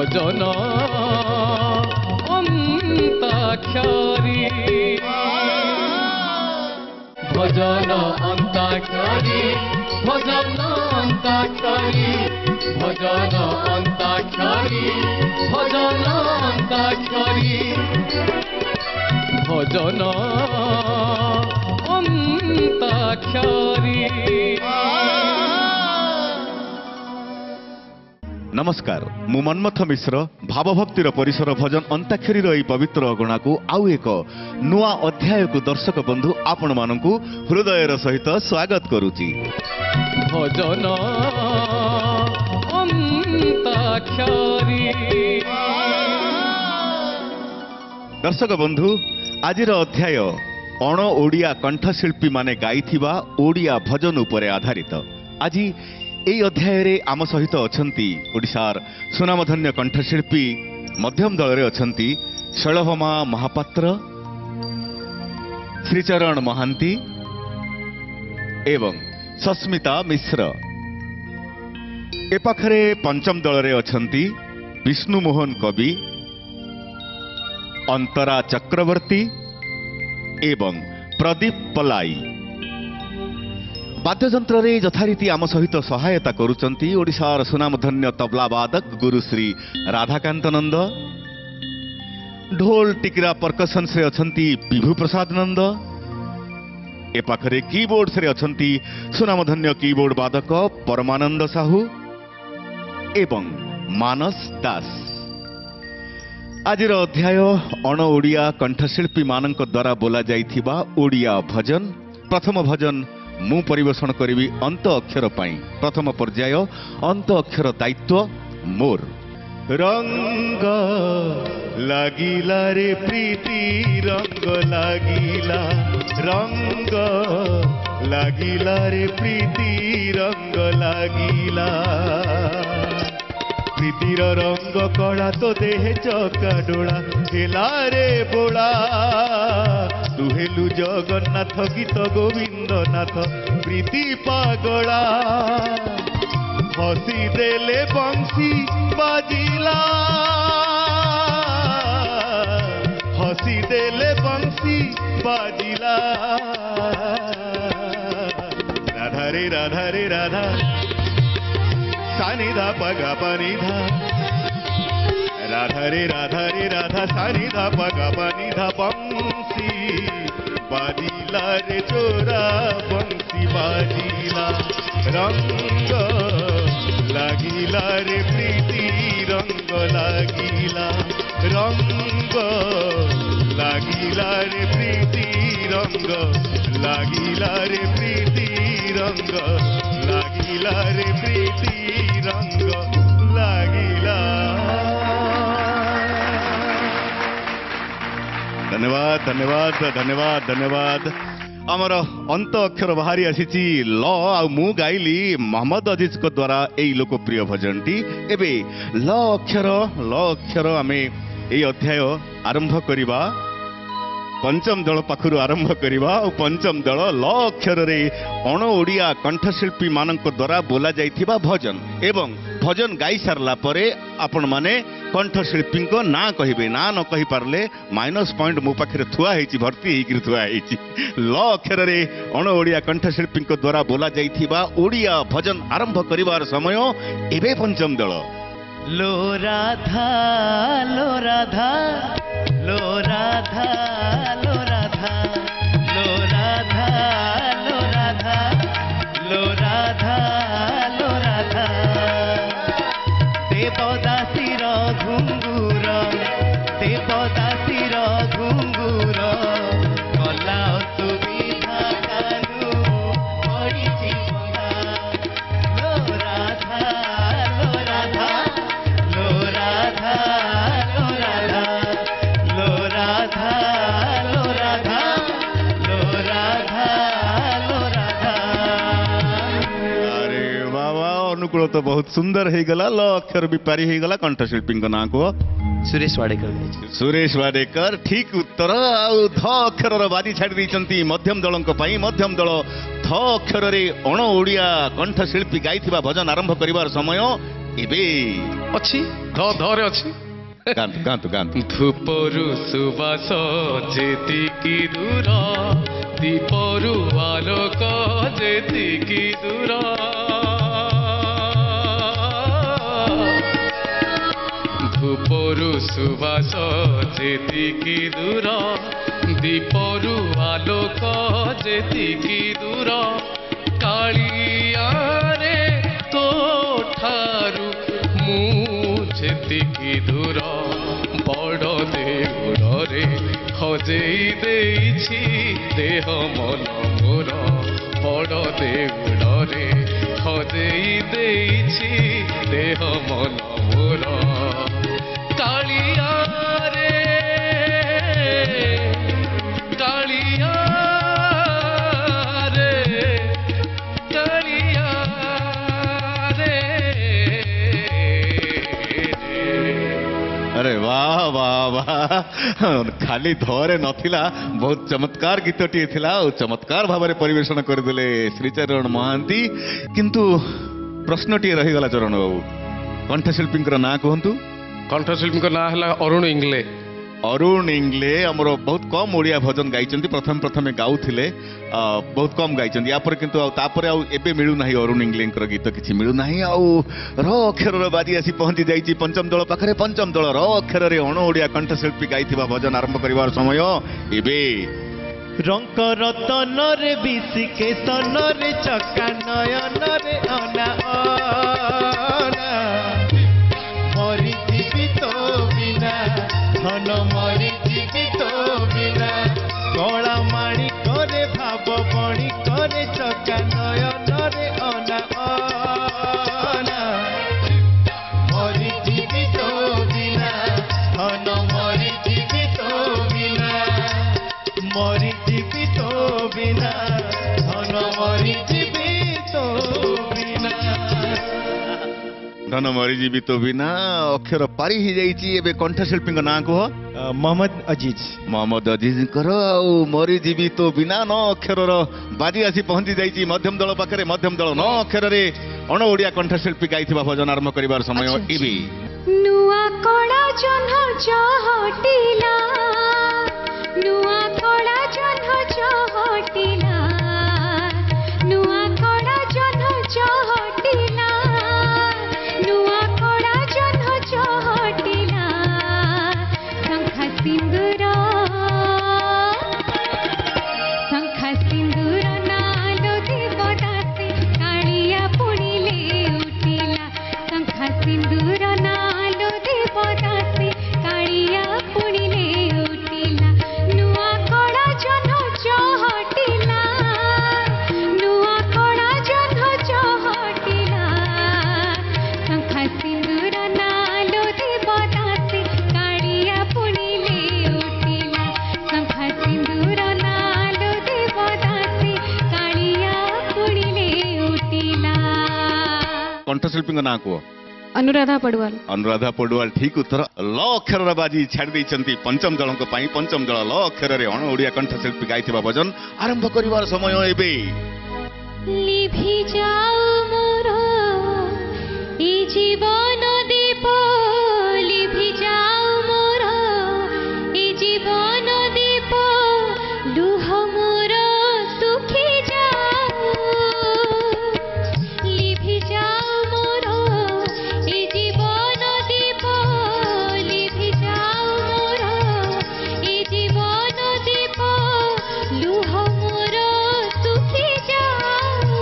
भजन अंताक्षरी भजन अंताक्षरी भजन अंताक्षरी भजन अंताक्षरी भजन अंताक्षरी भजन अंताक्षरी। नमस्कार मु मनमथ मिश्र भावभक्तिर परिसर भजन अंताक्षरी यही पवित्र अगणा को आउ एक नुआ अध्याय को दर्शक बंधु आपण मानकु हृदयर सहित स्वागत करुची। भजन अंताक्षरी। दर्शक बंधु आजिर अध्याय अण ओडिया कंठशिल्पी माने गाइथिबा ओडिया भजन उपरे आधारित। आज এই অধ্যায়ে আম সহিত অছন্তি ওড়িশার সুনামধন্য কণ্ঠশিল্পী মধ্যম দলরে অছন্তি শৈলভমা মহাপাত্র, শ্রীচরণ মহান্তি এবং সস্মিতা মিশ্র। এ পাখে পঞ্চম দলরে অছন্তি বিষ্ণুমোহন কবি, অন্তরা চক্রবর্তী এবং প্রদীপ পলাই। वाद्ययंत्र यथारीति आम सहित सहायता करुचंती ओडिशार सुनामधन्य तबलावादक गुरुश्री राधाकांत नंद। ढोल टिकरा परकसन से अछंती विभु प्रसाद नंद। ए पाखरे कीबोर्ड से अछंती सुनामधन्य कीबोर्ड वादक परमानंद साहू एवं मानस दास। आजिर अध्याय अण ओडिया कंठशिल्पी मानक द्वारा बोला जाइथिबा ओडिया भजन। प्रथम भजन मु परिवेषण करी अंत अक्षर पाई। प्रथम पर्याय अंत अक्षर दायित्व मोर। रंग लागिला रे प्रीति रंग लागिला, रंग लागिला रे प्रीति रंग लागिला। प्रीतिर रंग कला तो देह चका डोला हेला रे बोला। तू हेलु जगन्नाथ गीत गोविंद नाथ प्रीति पागला। हसी देले बंशी बाजिला, हसी देले बंशी बाजिला। राधा रे राधा रे राधा सानी धा पगा पानी धा। राधा रे राधा रे राधा सानी धा पगा पानी धा। बंशी बाजिला रे चोरा बंशी बाजिला। रंग लागिला रे प्रीति रंग लागिला, रंग लागिला रे प्रीति रंग लागिला रे प्रीति रंग लागिला रे प्रीति रंग लागिला। धन्यवाद धन्यवाद धन्यवाद धन्यवाद। आमर अंत अक्षर बाहरी आसी ल आ मु गाइली मोहम्मद अजीज को द्वारा यही लोकप्रिय भजनटी। एबे ल अक्षर आमे यही अध्याय आरंभ करिबा। पंचम दल पाखरु आरंभ करिबा। पंचम दल ल अक्षर रे अण ओडिया कंठशिल्पी मानक द्वारा बोला जाइथिबा भजन एवं भजन गाई सारला परे आपण माने कंठशिल्पी को ना कहिबे। ना न कहि पारले माइनस पॉइंट मो पाखरे थुआ हेची, भर्ती हेकी थुआ हेची। ल अक्षर रे अण ओडिया कंठशिल्पी द्वारा बोला जाइथिबा ओडिया भजन आरंभ करिवार समय एबे पंचम दल। लो राधा लो राधा लो राधा लो राधा लो राधा लो राधा लो राधा लो राधा। देवदासीर घुंगुर देवदासीर घुंगुर कला सुविधा कानू पड़िछि बंधा। लो राधा लो राधा लो राधा लो राधा लो राधा लो राधा लो राधा लो राधा। अरे बाबा अनुकूल तो बहुत सुंदर है गला। ल अक्षर भी पारी है गला। कंठशिल्पी ना को सुरेश वाडेकर। सुरेश वाडेकर ठीक उत्तर। ध अक्षर बाजी छाड़ी देइचंती मध्यम दलंक पई। मध्यम दल थ अक्षर रे अण ओडिया कंठशिल्पी गाइथिबा भजन आरंभ करिवार समय ଏବେ ଅଛି ଧରେ ଅଛି ଗାନ୍ତୁ ଗାନ୍ତୁ ଗାନ୍ତୁ ଧୂପରୁ ସୁବାସ ଯେତିକି ଦୂର ଦୀପରୁ ଆଲୋକ ଯେତିକି ଦୂର ଧୂପରୁ ସୁବାସ ଯେତିକି ଦୂର ଦୀପରୁ ଆଲୋକ ଯେତିକି ଦୂର କାଳିଆରେ ତୋ ଠାରୁ ମୁଁ ଯେତିକି ଦୂର ବଡ଼ ଦେଉଳରେ ହଜେଇ ଦେଇଛି ଦେହ ମନ ମୋର ବଡ଼ ଦେଉଳରେ ହଜେଇ ଦେଇଛି ଦେହ ମନ ମୋର କାଳିଆରେ କାଳିଆରେ କାଳିଆରେ अरे वाह वाह वाह खाली धरे नथिला बहुत चमत्कार गीतटी थिला और चमत्कार भाव में परिवेशन करदेले श्रीचरण महांती किंतु प्रश्नटी रहीगला चरण बाबू कंठशिल्पी ना कहतु कंठशिल्पी ना है अरुण इंगले अरुण इंगले आमर बहुत कम ओडिया भजन गाई प्रथम प्रथम गाउथिले बहुत कम गाई यापर किंतु तापर एबे मिलू नाही अरुण इंगले गीत किछि मिलू नाही र अक्षर बाजी आसी पहुंची जाइछि पंचम दल पाखरे पंचम दल र अक्षर रे अण ओडिया कंठशिल्पी गाइथिबा भजन आरंभ करिवार समय एबे रंक रतन रे बिसिके सन रे चका नयन रे अना अना मरि जीवित बिना धन मरि जीवित बिना कला माणी करे भाव बणी करे चका नयन रे अना अना मरि जीवित बिना धन मरि जीवित बिना मरि जीवित बिना धन मरि जीवित बिना धन मरी जीवित बिना अक्षर पारी ही जाइछि एबे कंठशिल्पी ना कह मोहम्मद अजीज मरी जीवित बिना न अक्षर बाजी आसी पहुंची जाइछि मध्यम दल पाखरे मध्यम दल न अक्षर रे अण ओडिया कंठशिल्पी गाइथिबा भजन आरंभ करिवार समय इबे नुआ कड़ा जन्ह चहटिला नुआ कड़ा जन्ह चहटिला नुआ कड़ा जन्ह चहटिला नुआ कड़ा जन्ह चहटिला शंख सिंदूर नालो देवदासी कालिया पुड़िले उठिला शंख सिंदूर नालो देवदासी कालिया पुड़िले उठिला नुआ कड़ा जन्ह चहटिला नुआ कड़ा जन्ह चहटिला शंख सिंदूर नालो देवदासी कालिया पुड़िले उठिला शंख सिंदूर नालो देवदासी कालिया पुड़िले उठिला कंठशिल्पी ना कह अनुराधा पडवाल अनुराधा पडवाल ठीक उत्तर ल अक्षर बाजी छाड़ी देइछंती पंचम दल पंचम दल ल अक्षर रे अण ओडिया कंठशिल्पी गाइथिबा भजन आरंभ करिवार समय एबे लिभि जाऊ मोर ए जीवन दीप लिभि जाऊ मोर ए जीवन दीप लुह मोर सुखी जाऊ लिभि जाऊ मोर ए जीवन दीप लिभि जाऊ मोर ए जीवन दीप लुह मोर सुखी जाऊ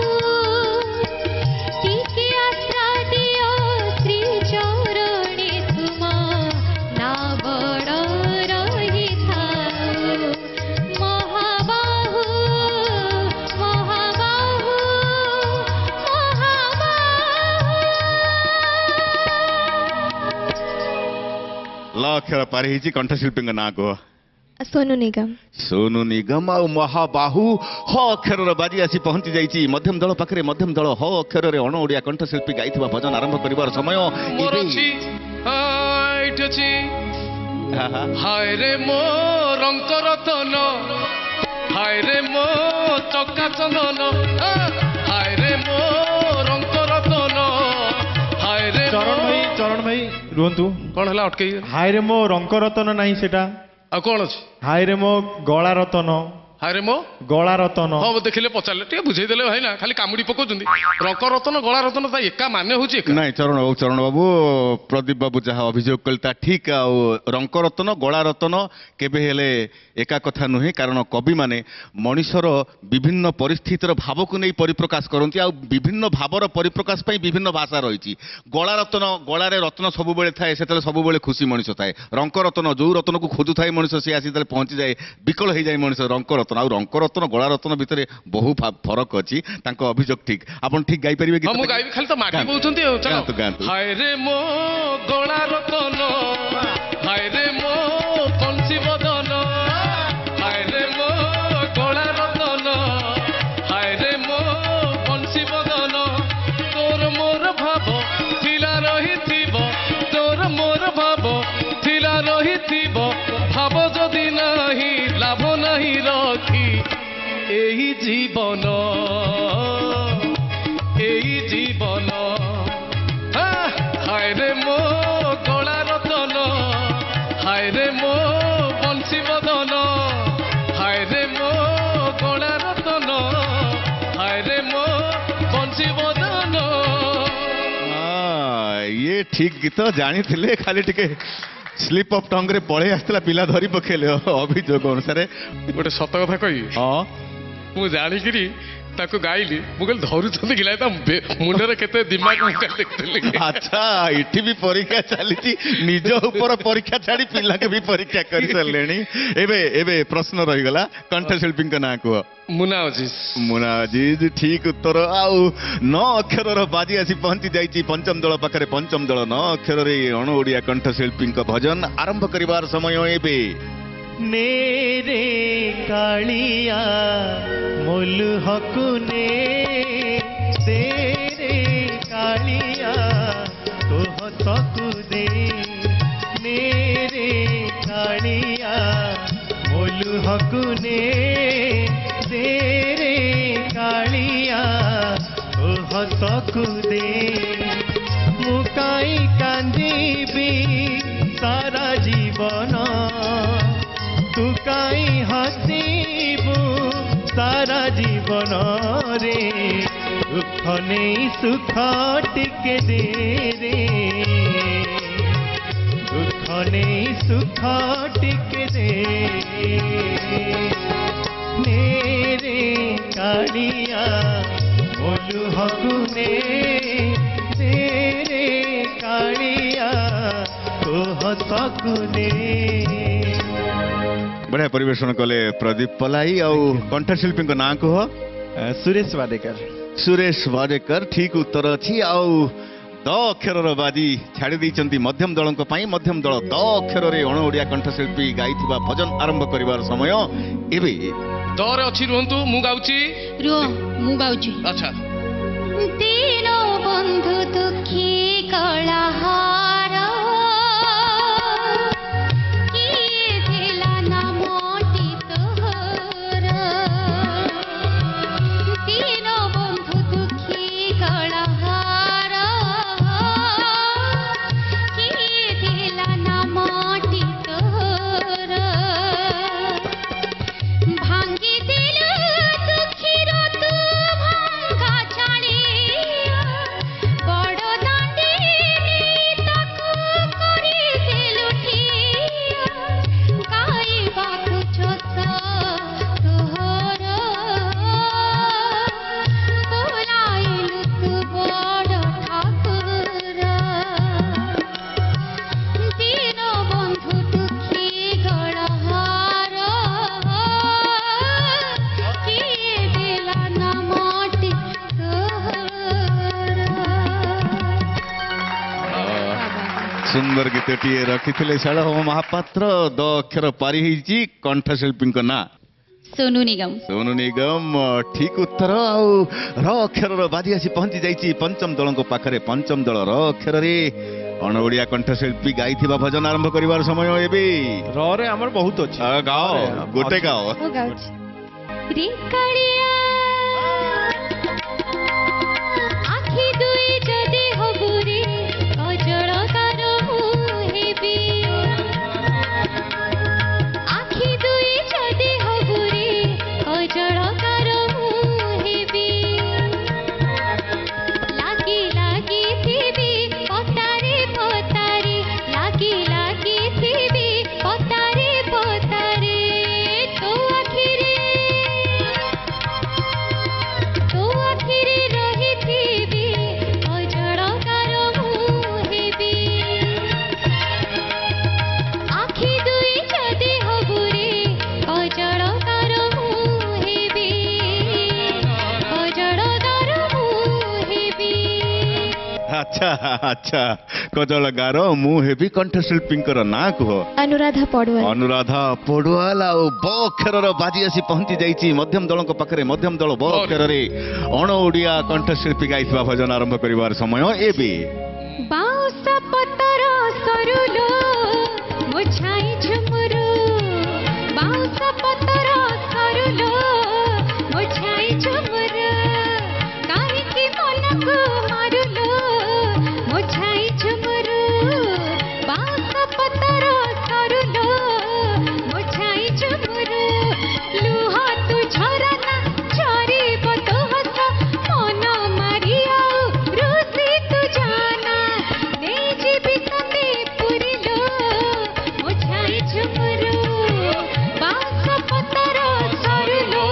टीके आश्रा दियो श्री चरणे तुम ना बड़ रही थाऊ महाबाहु महाबाहु ल अक्षर पारी हिची कंठशिल्पी ना कह सोनू निगम सोनू निगम आ महाबाहु ह अक्षर बाजी आसी पहुंची जाइछि मध्यम दल पाखरे मध्यम दल ह अक्षर रे अण ओडिया कंठशिल्पी गाइथिबा भजन आरंभ करिवार समय मोर अछि हाइट अछि हाय रे मो रंग रतन हाय रे मो चका चंदन हाय रे मो रंग रतन हाय रे चरण ରୁହନ୍ତୁ କଣ ହେଲା ଅଟକେଇ ହାଇରେ ମୋ ରଙ୍କ ରତନ ନାହିଁ ସେଟା ଆଉ କଣ ଅଛି ହାଇରେ ମୋ ଗଳା ରତନ ହାରେ ମୋ ଗଳା ରତନ ହଁ ଦେଖିଲେ ପଚାରିଲେ ଟିକେ ବୁଝେଇଦେଲେ ଭାଇ ନା ଖାଲି କାମୁଡି ପକଉଛନ୍ତି ରଙ୍କ ରତନ ଗଳା ରତନ ତା ଏକା ମାନେ ହଉଛି ଏକା ନାଇଁ ଚରଣ ବାବୁ ପ୍ରଦୀପ ବାବୁ ଯାହା ଅଭିଯୋଗ କଲେ ତା ଠିକ ଆଉ ରଙ୍କ ରତନ ଗଳା ରତନ କେବେ ହେଲେ ଏକା କଥା ନୁହେଁ କାରଣ କବିମାନେ ମଣିଷର ବିଭିନ୍ନ ପରିସ୍ଥିତିର ଭାବକୁ ନେଇ ପରିପ୍ରକାଶ କରନ୍ତି ଆଉ ବିଭିନ୍ନ ଭାବର ପରିପ୍ରକାଶ ପାଇଁ ବିଭିନ୍ନ ଭାଷା ରହିଛି ଗଳା ରତନ ଗଳାରେ ରତ୍ନ ସବୁବେଳେ ଥାଏ ସେତେବେଳେ ସବୁବେଳେ ଖୁସି ମଣିଷ ଥାଏ ରଙ୍କ ରତନ ଯୋଉ ରତ୍ନକୁ ଖୋଜୁଥାଏ ମଣିଷ ସେ ଆସି ଯେତେବେଳେ ପହଞ୍ଚିଯାଏ ବିକଳ ହେଇଯାଏ ମଣିଷ ରଙ୍କ ରତ୍ନ ଆଉ ରଙ୍କ ରତ୍ନ ଗଳା ରତ୍ନ ଭିତରେ ବହୁ ଫରକ ଅଛି ତାଙ୍କ ଅଭିଯୋଗ ଠିକ ଆପଣ ଠିକ ଗାଇପାରିବେ କି ହଁ ମୁଁ ଗାଇବି ଖାଲି ତ ମାଟି ବୋଉଛନ୍ତି ଆଉ ଚାଲ ଗାଆନ୍ତୁ, ଗାଆନ୍ତୁ। ହାୟ ରେ ମୋ ଗଳା ରତନ ହାୟ ରେ ମୋ କଂସୀ ବଦନ ହାୟ ରେ ମୋ ଗଳା ରତନ ହାୟ ରେ ମୋ କଂସୀ ବଦନ ତୋର ମୋର ଭାବ ଥିଲା ରହିଥିବ ତୋର ମୋର ଭାବ ଥିଲା ରହିଥିବ ଭାବ ଯଦି ନାହିଁ ଲାଭ ନାହିଁ ରଖି ଏହି ଜୀବନ এই জীবন হায় রে মো গলা রতন হায় রে মো বংশী বদন হায় রে মো গলা রতন হায় রে মো বংশী বদন ଇଏ ଠିକ ଗୀତ ଜାଣିଥିଲେ ଖାଲି ଟିକେ ସ୍ଲିପ ଅଫ୍ ଟଙ୍ଗରେ ପଳେଇ ଆସିଥିଲା ପିଲା ଧରି ପକେଇଲେ ଅଭିଯୋଗ ଅନୁସାରେ ଗୋଟେ ସତ କଥା କହିବି ହଁ ମୁଁ ଜାଣିକିରି ତାକୁ ଗାଇଲି ମୁଁ କହିଲି ଧରୁଛନ୍ତି କି ତା ମୁଣ୍ଡରେ କେତେ ଦିମାଗ ମୁଁ ଦେଖୁଥିଲି ଆଚ୍ଛା ଏଠି ବି ପରୀକ୍ଷା ଚାଲିଛି ନିଜ ଉପର ପରୀକ୍ଷା ଛାଡି ପିଲାକୁ ବି ପରୀକ୍ଷା କରିସାରିଲେଣି ଏବେ ଏବେ ପ୍ରଶ୍ନ ରହିଗଲା କଣ୍ଠଶିଳ୍ପୀଙ୍କ ନାଁ କୁହ ମୁନା ଅଜିଜ ମୁନା ଅଜିଜ ଠିକ ଉତ୍ତର ଆଉ 9 ଅକ୍ଷରର ବାଜି ଆସି ପହଞ୍ଚି ଯାଇଛି ପଞ୍ଚମ ଦଳ ପାଖରେ ପଞ୍ଚମ ଦଳ 9 ଅକ୍ଷରରେ ଅଣ ଓଡ଼ିଆ କଣ୍ଠଶିଳ୍ପୀଙ୍କ ଭଜନ ଆରମ୍ଭ କରିବାର ସମୟ ଏବେ ନେରେ କାଳିଆ ମୋଲୁ ହକୁନେ ତେରେ କାଳିଆ ତୋହ ତକୁ ଦେ ନେରେ କାଳିଆ ମୋଲୁ ହକୁନେ ତେରେ କାଳିଆ ତୋହ ତକୁ ଦେ ମୁଁ କାଇଁ କାନ୍ଦିବି ସାରା ଜୀବନ तू काई हसीबू सारा जीवन रे दुख नहीं सुख टिके दे रे दुख नहीं सुख टिके दे मेरे कालिया बोलू हकुने तेरे कालिया तो हसकुने बढिया परिवेशन कले प्रदीप पलाई आउ कंठशिल्पी नाँ कह सुरेश वाडेकर सुरेश वाडेकर ठीक उत्तर अच्छी आउ 10 अक्षर बाजी छाड़ी देइचंती मध्यम दल मध्यम दल 10 अक्षर अण ओडिया कंठशिल्पी गाइथिबा भजन आरंभ करिवार समय एबे दरे अछि रुहंतु मु गाउची मु गाउची अच्छा दीनो बंधु दुखी कलाहार सुंदर गीतटी रखी शाला महापात्र 10 अक्षर पारी कंठशिल्पी ना सोनू निगम ठीक उत्तर आउ र अक्षर बाजी आसी पहुंची जाइए पंचम दल पाखरे पंचम दल र अक्षर अण ओडिया कंठशिल्पी गाई भजन आरंभ करिवार समय एबे रे हमर बहुत अछि गाओ गोटे गाओ रे कालिया आखि दुई जदि हबुरे अजळ तार ଆଚ୍ଛା ଆଚ୍ଛା କଜଳ ଗାର ମୁଁ ହେବି କଣ୍ଠଶିଳ୍ପୀଙ୍କର ନାଁ କୁହ। ଅନୁରାଧା ପଡୁଆଲ। ଅନୁରାଧା ପଡୁଆଲ ଆଉ ବ ଅକ୍ଷରର ବାଜି ଆସି ପହଞ୍ଚି ଯାଇଛି ମଧ୍ୟମ ଦଳଙ୍କ ପାଖରେ। ମଧ୍ୟମ ଦଳ ବ ଅକ୍ଷରରେ ଅଣ ଓଡ଼ିଆ କଣ୍ଠଶିଳ୍ପୀ ଗାଇଥିବା ଭଜନ ଆରମ୍ଭ କରିବାର ସମୟ ଏବେ। ବାଉଁଶ ପତର ସରୁଲୋ ମୋ ଛାଇ ଝୁମୁରୁ, ବାଉଁଶ ପତର ସରୁଲୋ ମୋ ଛାଇ ଝୁମୁରୁ, କାହିଁକି ମନକୁ ମାରୁଲୋ ମୋ ଛାଇ ଝୁମୁରୁ, ବାଉଁଶ ପତର ସରୁଲୋ ମୋ ଛାଇ ଝୁମୁରୁ, ଲୁହ ତୁ ଝରନା ଝରିବ ତୋ ହସ, ମନ ମାରି ଆଉ ରୁଷି ତୁ ଜାନା, ନେଇଯିବି ତତେ ପୁରିଲୋ ମୋ ଛାଇ ଝୁମୁରୁ, ବାଉଁଶ ପତର ସରୁଲୋ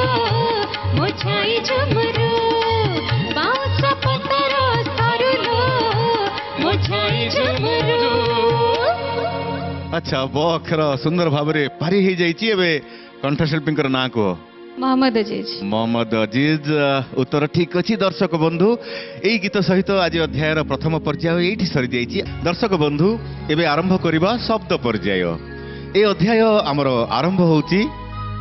ମୋ ଛାଇ ଝୁମୁରୁ, ବାଉଁଶ ପତର ସରୁଲୋ ମୋ ଛାଇ ଝୁମୁରୁ। ଆଚ୍ଛା ବ ଅକ୍ଷର ସୁନ୍ଦର ଭାବରେ ପାରି ହେଇଯାଇଛି। ଏବେ କଣ୍ଠଶିଳ୍ପୀଙ୍କର ନାଁ କୁହ। ମହମ୍ମଦ ଅଜିଜ୍। ମହମ୍ମଦ ଅଜିଜ୍ ଉତ୍ତର ଠିକ ଅଛି। ଦର୍ଶକ ବନ୍ଧୁ ଏଇ ଗୀତ ସହିତ ଆଜି ଅଧ୍ୟାୟର ପ୍ରଥମ ପର୍ଯ୍ୟାୟ ଏଇଠି ସରିଯାଇଛି। ଦର୍ଶକ ବନ୍ଧୁ ଏବେ ଆରମ୍ଭ କରିବା ଶବ୍ଦ ପର୍ଯ୍ୟାୟ। ଏ ଅଧ୍ୟାୟ ଆମର ଆରମ୍ଭ ହେଉଛି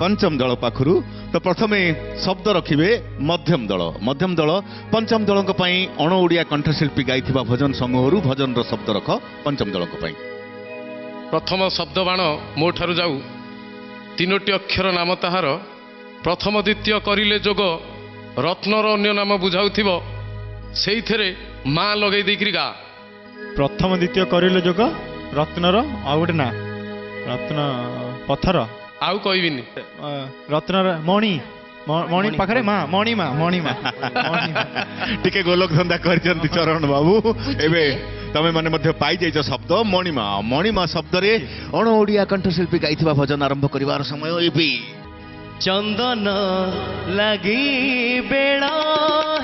ପଞ୍ଚମ ଦଳ ପାଖରୁ। ତ ପ୍ରଥମେ ଶବ୍ଦ ରଖିବେ ମଧ୍ୟମ ଦଳ। ମଧ୍ୟମ ଦଳ ପଞ୍ଚମ ଦଳଙ୍କ ପାଇଁ ଅଣ ଓଡ଼ିଆ କଣ୍ଠଶିଳ୍ପୀ ଗାଇଥିବା ଭଜନ ସମୂହରୁ ଭଜନର ଶବ୍ଦ ରଖ ପଞ୍ଚମ ଦଳଙ୍କ ପାଇଁ। ପ୍ରଥମ ଶବ୍ଦ ବାଣ ମୋ ଠାରୁ ଯାଉ, ତିନୋଟି ଅକ୍ଷର ନାମ ତାହାର, ପ୍ରଥମ ଦ୍ୱିତୀୟ କରିଲେ ଯୋଗ, ରତ୍ନର ଅନ୍ୟ ନାମ ବୁଝାଉଥିବ, ସେଇଥିରେ ମା ଲଗେଇ ଦେଇକିରି ଗା। ପ୍ରଥମ ଦ୍ୱିତୀୟ କରିଲେ ଯୋଗ, ରତ୍ନର ଆଉ ଗୋଟେ ନା ରତ୍ନ ପଥର, ଆଉ କହିବିନି। ରତ୍ନର ମଣି, ମଣି ପାଖରେ ମା, ମଣିମା, ମଣିମା। ଟିକେ ଗୋଲକ ଧନ୍ଦା କରିଛନ୍ତି ଚରଣ ବାବୁ। ଏବେ ତମେ ମାନେ ମଧ୍ୟ ପାଇଯାଇଛ ଶବ୍ଦ ମଣିମା। ମଣିମା ଶବ୍ଦରେ ଅଣ ଓଡ଼ିଆ କଣ୍ଠଶିଳ୍ପୀ ଗାଇଥିବା ଭଜନ ଆରମ୍ଭ କରିବାର ସମୟ ଏବେ। ଚନ୍ଦନ ଲାଗି ବେଳ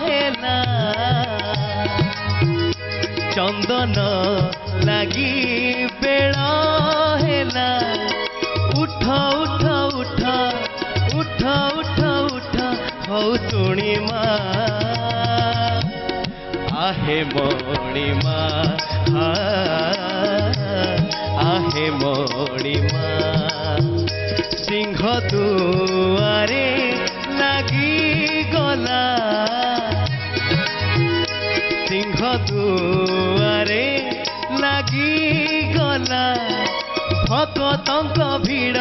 ହେଲା, ଚନ୍ଦନ ଲାଗି ବେଳ ହେଲା, ଉଠ ଉଠ ଉଠ ଉଠ ଉଠ ଉଠ ହଉ ଶୁଣିମା, आहे मणिमा, आहे मणिमा, सिंह दुआरे लगी गला, सिंह दुआरे लगी गला, भक्तंक भीड़,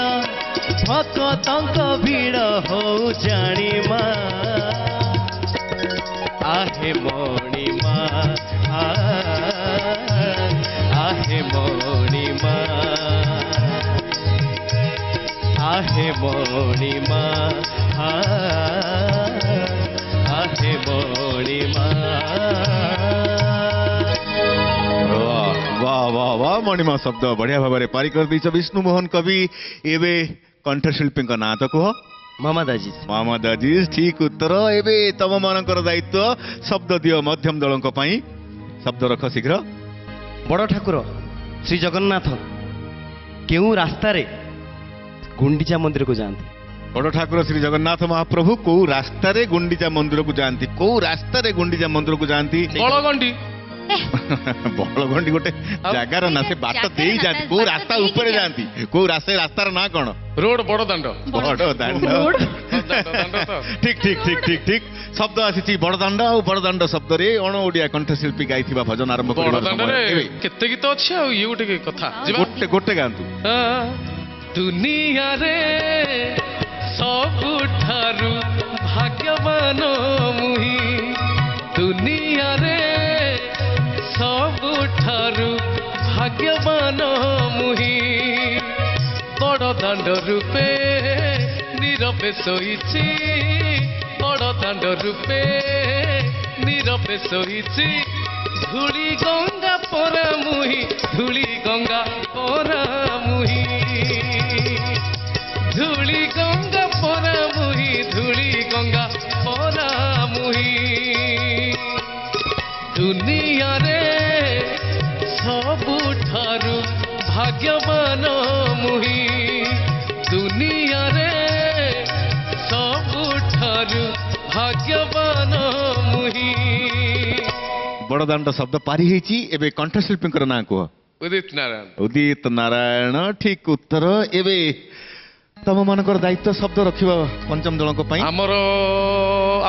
भक्तंक भीड़ हो जाणीमा, आहे मणिमा, आहे मणिमा, आहे मणिमा, आहे मणिमा। वाह वाह वाह मणिमा शब्द बढ़िया भाव में पारी कर दीच विष्णु मोहन कवि। एवं कंठशिल्पी ना तो कह। मोहम्मद अजीज। मोहम्मद अजीज ठीक उत्तर। एबे तम मानकर दायित्व शब्द दियो मध्यम दलंक पई। शब्द रख शीघ्र। बड़ ठाकुर श्री जगन्नाथ केउ रास्ता रे गुंडीचा मंदिर को जाती। बड़ ठाकुर श्री जगन्नाथ महाप्रभु को रास्ता रे गुंडीचा मंदिर को जाती। को रास्ता रे गुंडीचा मंदिर को जाती। बड़गंडी बड़गंडी गोटे जगार ना से बाट दे जाती। को रास्ता ऊपर जाती। को रास्ता रास्तार ना कौन। रोड बड़ दांड। बड़ दांड ठीक ठीक ठीक ठीक ठीक शब्द आसी बड़ दांड आ बड़ दांड शब्द रे अण ओडिया कंठशिल्पी गाइथिबा भजन आरंभ बड़ दांड रे केते गीत अछि आ ये गोटे कथा गोटे गोटे गांतु। दुनिया रे सबुठारु भाग्यवान मुही। दुनिया रे सबुठारु भाग्यवान मुही। बड़ दांड रूपे नीरवे शोइछि। बड़ दांड रूपे नीरवे शोइछि। धूली गंगा परा मुही। धूली गंगा परा मुही। धूली गंगा परा मुही। धूली गंगा परा मुही। दुनिया रे सबुठारु भाग्यवान मुही। दुनिया रे सबुठारु भाग्यवान मुही। बड़दाण्ड शब्द पारी ହେଇଛି ଏବେ କଣ୍ଠଶିଳ୍ପୀଙ୍କର ନାଁ କୁହ उदित नारायण उदित नारायण ठीक उत्तर एबे तम मानकर दायित्व शब्द रखिबा पंचम दलक पई आमर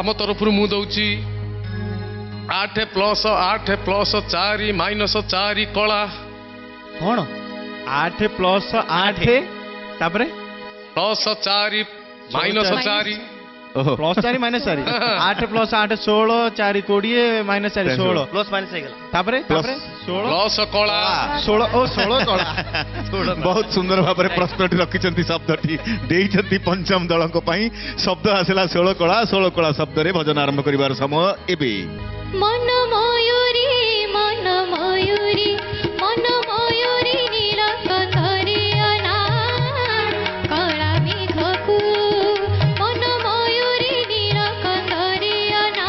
आम तरफ मु दउची 8 + 8 + 4 - 4 कला कौन 8 + 8 तापरे +4 - 4 ओहो +4 - 4 8 + 8 16 4 20 - 4 16 ପ୍ଲସ୍ ମାଇନସ୍ ହେଇଗଲା तापरे तापरे 16 + कला 16 ओ 16 कला बहुत सुंदर भाବରେ प्रश्नଟି ରଖିଛନ୍ତି ଶବ୍ଦଟି ଦେଇଛନ୍ତି ପଞ୍ଚମ ଦଳଙ୍କ ପାଇଁ ଶବ୍ଦ ଆସିଲା 16 କଳା ଶବ୍ଦରେ ଭଜନ ଆରମ୍ଭ କରିବାର ସମୟ ଏବେ मन मयूरी मन मयूरी मन मयूरी नीलकंठरियना कला मेघकु मन मयूरी नीलकंठरियना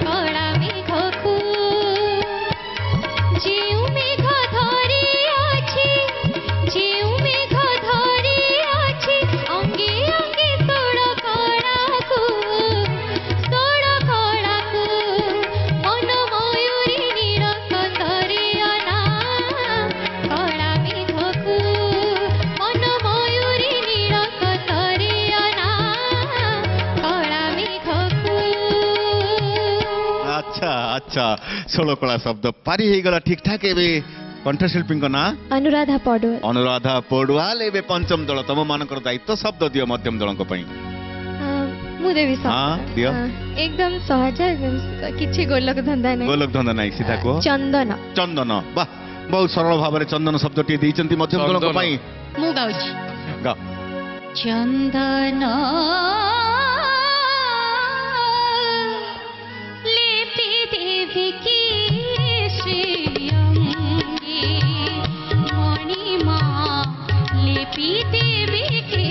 कला मेघकु जेउ मेघ धरी अछि जेउ मेघ धरी अछि अंगे अंगे तोड़ कलाकु तोड़ कलाकु मन मयूरी नीलकंठरियना कला मेघकु मन मयूरी नीलकंठरियना कला मेघकु अच्छा अच्छा 16 कला शब्द पारी ହେଇଗଲା ଠିକ ଠାକ ଏବେ କଣ୍ଠଶିଳ୍ପୀଙ୍କ ନାଁ अनुराधा पडुआ ଅନୁରାଧା ପଡୁଆଲ ଏବେ ପଞ୍ଚମ ଦଳ ତମ ମାନଙ୍କର ଦାୟିତ୍ୱ ଶବ୍ଦ ଦିଅ ମଧ୍ୟମ ଦଳଙ୍କ ପାଇଁ मुदेवी हाँ, दियो। एकदम सहज एकदम किछि गोलक धंदा नहीं ଗୋଲକ ଧନ୍ଦା ନାହିଁ ସିଧା କୁହ चंदन ଚନ୍ଦନ ବାह ବହୁତ ସରଳ ଭାବରେ ଚନ୍ଦନ ଶବ୍ଦଟି ଦେଇଛନ୍ତି ମଧ୍ୟମ ଦଳଙ୍କ ଚନ୍ଦନ। ପାଇଁ मु गाउछि ଗାଅ चंदन लेपि देवी की श्रीअंगे मणिमा लेपि देवी के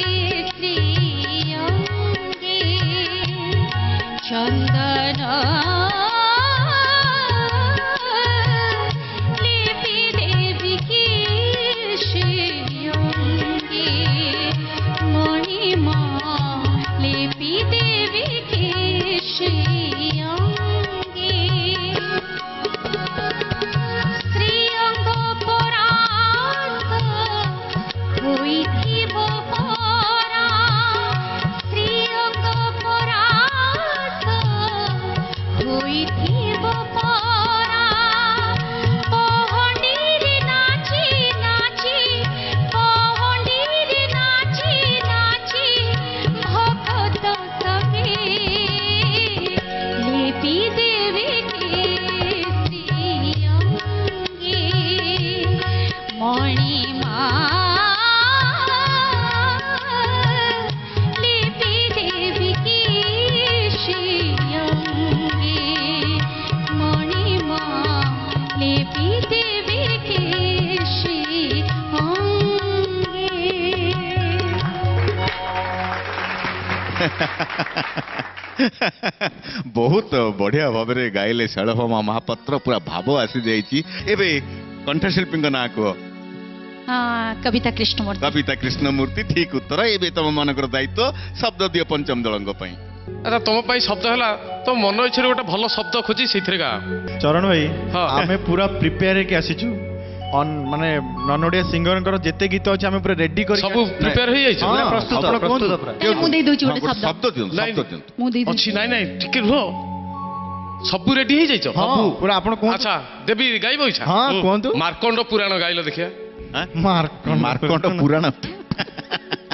श्रीअंगे चंदन लेपि देवी की श्रीअंगे मणिमा लेपि देवी के श्रीअंगे श्रीअंग परास्त ହୋଇଥିବ ପରା ଶ୍ରୀଅଙ୍ଗ ପରାସ୍ତ ହୋଇଥିବ ପରା ପହଣ୍ଡିରେ ନାଚି ନାଚି ପହଣ୍ଡିରେ ନାଚି ନାଚି ଭଗତ ସବେ ଲେପି ଦେବେ ଶ୍ରୀଅଙ୍ଗେ ମଣିମା লেপি দেবী কি শ্রীঅঙ্গে মণিমা লেপি দেবী কি শ্রীঅঙ্গে ବହୁତ ବଢିଆ ଭାବରେ ଗାଇଲେ ଶୈଳଭାମା ମହାପାତ୍ର ପୁରା ଭାବ ଆସି ଯାଇଛି ଏବେ କଣ୍ଠଶିଳ୍ପୀଙ୍କ ନାଁ କୁହ कविता कृष्णमूर्ति कविता कृष्णमूर्ति ठीक उत्तर ଏବେ ତମ ମାନଙ୍କର ଦାୟିତ୍ୱ ଶବ୍ଦ ଦିଅ ପଞ୍ଚମ ଦଳଙ୍କ ପାଇଁ ଆଚ୍ଛା ତମ ପାଇଁ ଶବ୍ଦ ହେଲା ତ ମନ ଇଚ୍ଛାରେ ଗୋଟେ ଭଲ ଶବ୍ଦ ଖୋଜି ସେଇଥିରେ ଗା चरण भाई हाँ। आमे पूरा प्रिपेयर के आसीचु ऑन माने नन ओडिया सिंगर जेते गीत अछि आमे पूरा रेडी करी ସବୁ ପ୍ରିପେୟାର ହେଇଯାଇଛ हाँ, प्रस्तुत ଆପଣ प्रस्तुत କୁହନ୍ତୁ। पूरा ମୁଁ ଦେଇ ଦଉଛି ଗୋଟେ ହଁ, ଶବ୍ଦ ଶବ୍ଦ ଦିଅନ୍ତୁ ନାଇଁ, ଶବ୍ଦ ଦିଅନ୍ତୁ ମୁଁ ଦେଇ ଅଛି ନାଇଁ ନାଇଁ ଟିକେ ରୁହ ସବୁ ରେଡି ହେଇଯାଇଛ हाँ पूरा आपण कोन ଆଚ୍ଛା ଦେବି ଗାଇବ ଇଚ୍ଛା हाँ कोंतु ମାର୍କଣ୍ଡ ପୁରାଣ ଗାଇଲ ଦେଖିବା ଆଁ? मार्कन ମାର୍କଣ୍ଡ ପୁରାଣ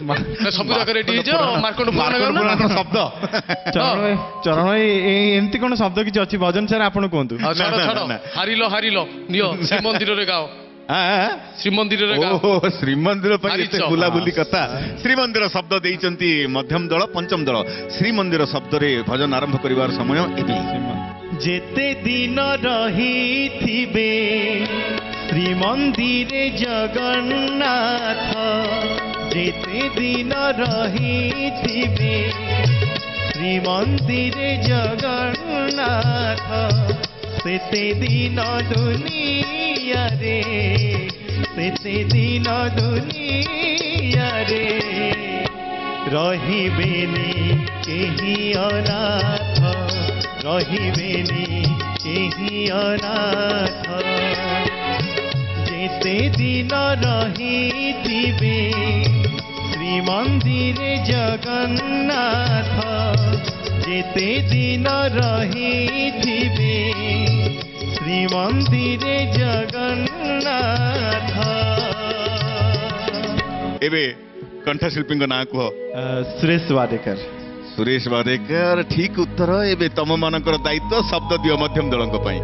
ନା, ସବୁ ଯାକ ରେଡି ହେଇଛ ମାର୍କଣ୍ଡ ପୁରାଣ ମାର୍କଣ୍ଡ ଗାଇଲ ନା? ପୁରାଣ ଶବ୍ଦ चरण भाई एमती कोन शब्द किछ अछि भजन सर आपण कोंतु ଆଉ ଛାଡ଼ ନା, ଛାଡ଼ ନା। ହାରିଲ ହାରିଲ ନିଅ ଶ୍ରୀମନ୍ଦିରରେ ଗାଅ ଆଁ? ଶ୍ରୀମନ୍ଦିରରେ ଗାଅ ଓହୋ ଶ୍ରୀମନ୍ଦିର ପାଇଁ ହାରିଛ। ଏତେ ବୁଲାବୁଲି କଥା ଶ୍ରୀମନ୍ଦିର ଶବ୍ଦ ଦେଇଛନ୍ତି ମଧ୍ୟମ ଦଳ ପଞ୍ଚମ ଦଳ ଶ୍ରୀମନ୍ଦିର ଶବ୍ଦରେ ଭଜନ ଆରମ୍ଭ କରିବାର ସମୟ ଏବେ जेते दिन रहिथिबे श्रीमंदिरे जगन्नाथ जेते दिन रहिथिबे श्रीमंदिरे जगन्नाथ सेते दिन दुनिया रे सेते दिन दुनिया रे रहिबेनी केही अनाथ रहिबेनी केही ही अनाथ जेते दिन रही थिबे श्रीमंदिरे जगन्नाथ जेते दिन रही थिबे श्रीमंदिरे जगन्नाथ। एबे कंठशिल्पी ना कह सुरेश वाडेकर। सुरेश वाडेकर ठीक उत्तर। एबे तम मानकर दायित्व शब्द दियो मध्यम दलक पई।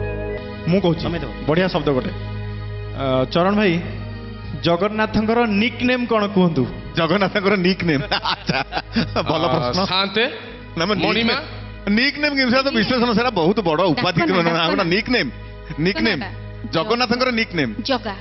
मु कहूँ तमे दो। बढ़िया शब्द गोटे चरण भाई जगन्नाथंकर निक नेम कौन कहतु? जगन्नाथकर निक नेम। अच्छा भल प्रश्न। शांते ना मणिमा निक नेम किंसा तो विश्लेषण सेरा बहुत बड़ उपाधि डाकना, ना डाकना। Nickname. निक नेम जगन्नाथकर निक नेम जगा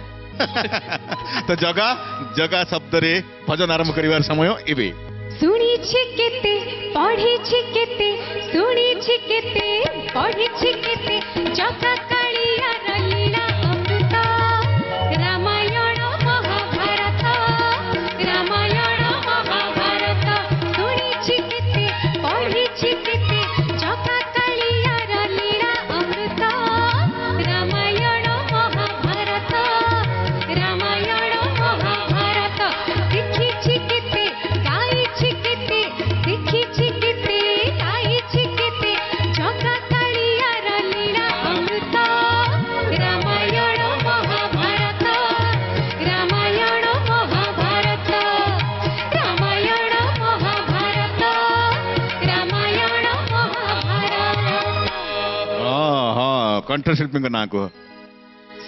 तो जगा जगा शब्द रे भजन आरंभ करिवार समय एबे শুনিছি কেতে পড়িছি কেতে শুনিছি কেতে পড়িছি কেতে জগা কালিয়া রলীলা অমৃত রামায়ণ মহাভারত রামায়ণ মহাভারত শুনিছি কেতে পড়িছি কেতে জগা কালিয়া রলীলা অমৃত রামায়ণ মহাভারত রামায়ণ মহাভারত দেখিছি কেতে গাইছি কেতে দেখিছি কেতে গাইছি কেতে জগা কালিয়ার লীলা অমৃত রামায়ণ মহাভারত রামায়ণ মহাভারত রামায়ণ মহাভারত রামায়ণ মহাভারত। हां हां कंठशिल्पी ना कह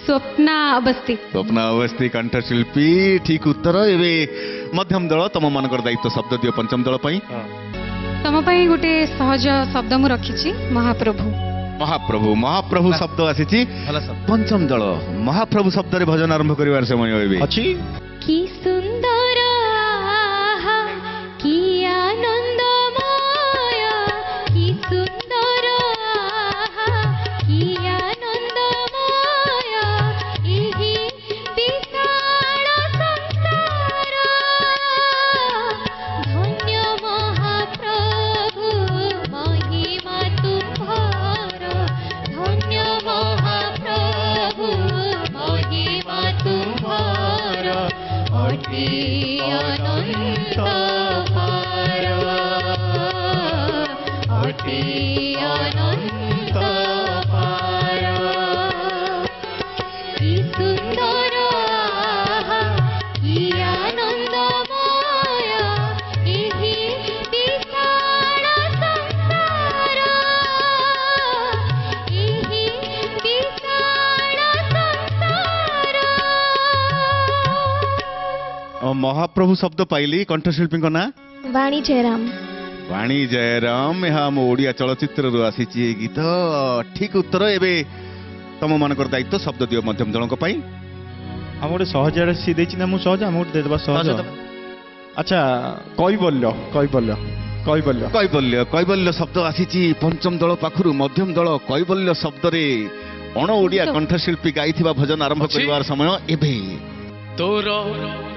स्वप्ना अवस्थी स्वप्न अवस्थी कंठशिल्पी ठीक उत्तर। एबे मध्यम दल तम मानकर दायित्व शब्द दियो पंचम दल पई। तम ପାଇଁ ଗୋଟେ ସହଜ ଶବ୍ଦ ମୁଁ ରଖିଛି महाप्रभु। महाप्रभु महाप्रभु शब्द आसीची ଭଲ ଶବ୍ଦ। पंचम दल महाप्रभु शब्द रे भजन आरंभ करिवार समय एबे अच्छी কি সুন্দর আহা কি আনন্দময় কি সুন্দর আহা কি আনন্দময় এই বিশাল সংসার ধন্য মহাপ্রভু মহিমা তুম্ভর ধন্য মহাপ্রভু মহিমা তুম্ভর অতি অনন্ত পার অতি অনন্ত পার কি সুন্দর আহা কি আনন্দময় এই বিশাল সংসার এই বিশাল সংসার। महाप्रभु शब्द पाइली कंठशिल्पी ना वाणी जयराम वाणी जयराम यहाँ आम ओडिया चलचित्र रु आसीची ए गीत ठीक उत्तर। एबे तम मानकर दायित्व शब्द दियो मध्यम दलक पई। हम गोटे सहज सी देछि ना मु सहज हम गोटे देबा सहज। सहज दबा। अच्छा कैबल्य कैबल्य कैबल्य कैबल्य कैबल्य शब्द आसीची पंचम दल पाखरु मध्यम दल कैबल्य शब्द रे अण ओडिया कंठशिल्पी गाइथिबा भजन आरंभ अछि। करिवार समय एबे तोर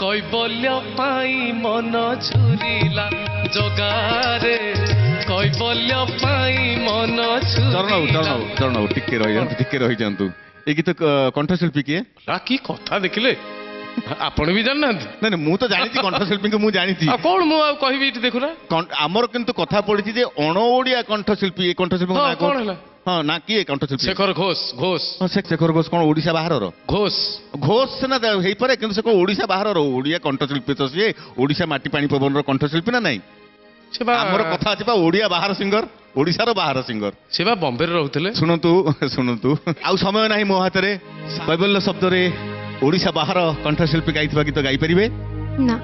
कैबल्य पाई मन छुरीला जगारे कैबल्य पाई मन चरण छुरीला। चरण टिके रही जांतु ए गीत कंठशिल्पी किए की कथा देखिले आपण भी जानना नहीं नहीं मु तो जानी कंठशिल्पी को मु जानी कौन मु कहबी एटी देखुना आमर किंतु कथा पड़ी जे अण ओडिया कंठशिल्पी ए कंठशिल्पी हाँ, कौन है? हाँ ना किए कंठशिल्पी शेखर घोष घोष हाँ, शेखर घोष कौन ओडिशा बाहर घोष घोष सिना हेई पारे किंतु से को ओडिशा बाहर ओडिया कंठशिल्पी तो सी ओडिशा माटी पानी पवन रो कंठशिल्पी ना नहीं से बा आमर कथा अछि बा ओडिया बाहर सिंगर ओडिशा रो बाहर सिंगर से बा बॉम्बे रे रहउतले शुणतु शुणतु आउ समय नाही मो हाथ रे कैबल्य शब्द रे ओडिशा बाहर कंठशिल्पी गाइथिबा गीत गाई परिबे ना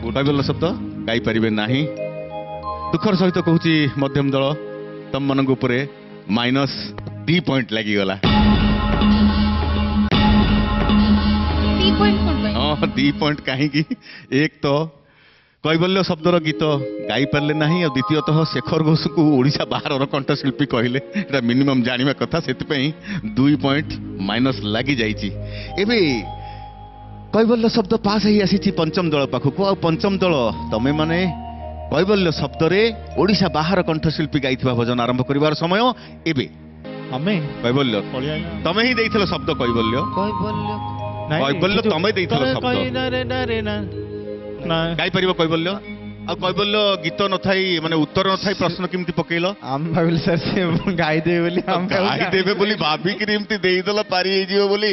कैबल्य शब्द गाई परिबे नाही। दुखर सहित कहूची मध्यम दल तम मनक उपरे -3 पॉइंट लागी गला। 3 पॉइंट कोन भाई हाँ 2 पॉइंट कहीं एक तो कैबल्य शब्दर गीत गाई पारे ना और द्वितीयतः शेखर घोष को ओडिशा बाहर कंठशिल्पी कहले एटा मिनिमम जानिबा कथा सेतिपई 2 पॉइंट माइनस लागी जाइची। एबे कैबल्य शब्द पास ही आसी पंचम दल पाखक आ पंचम दल तमे माने कैबल्य शब्द रे ओडिशा बाहर कंठशिल्पी गाइथिबा भजन आरंभ करिवार समय एबे ଆମେ କୈବଲ୍ୟ ପଳିଆ ତମେ ହିଁ ଦେଇଥିଲ ଶବ୍ଦ କୈବଲ୍ୟ କୈବଲ୍ୟ ତମେ ଦେଇଥିଲ ଶବ୍ଦ ଗାଇପାରିବ କୈବଲ୍ୟ ଆଉ କୈବଲ୍ୟ ଗୀତ ନଥାଇ ମାନେ ଉତ୍ତର ନଥାଇ ପ୍ରଶ୍ନ କେମିତି ପକେଇଲ ଆମେ ଭାବିଲୁ ସାର୍ ସେ ଗାଇଦେବେ ବୋଲି ଗାଇଦେବେ ବୋଲି ଭାବିକିରି ଏମିତି ଦେଇଦେଲ ପାରି ହେଇଯିବ ବୋଲି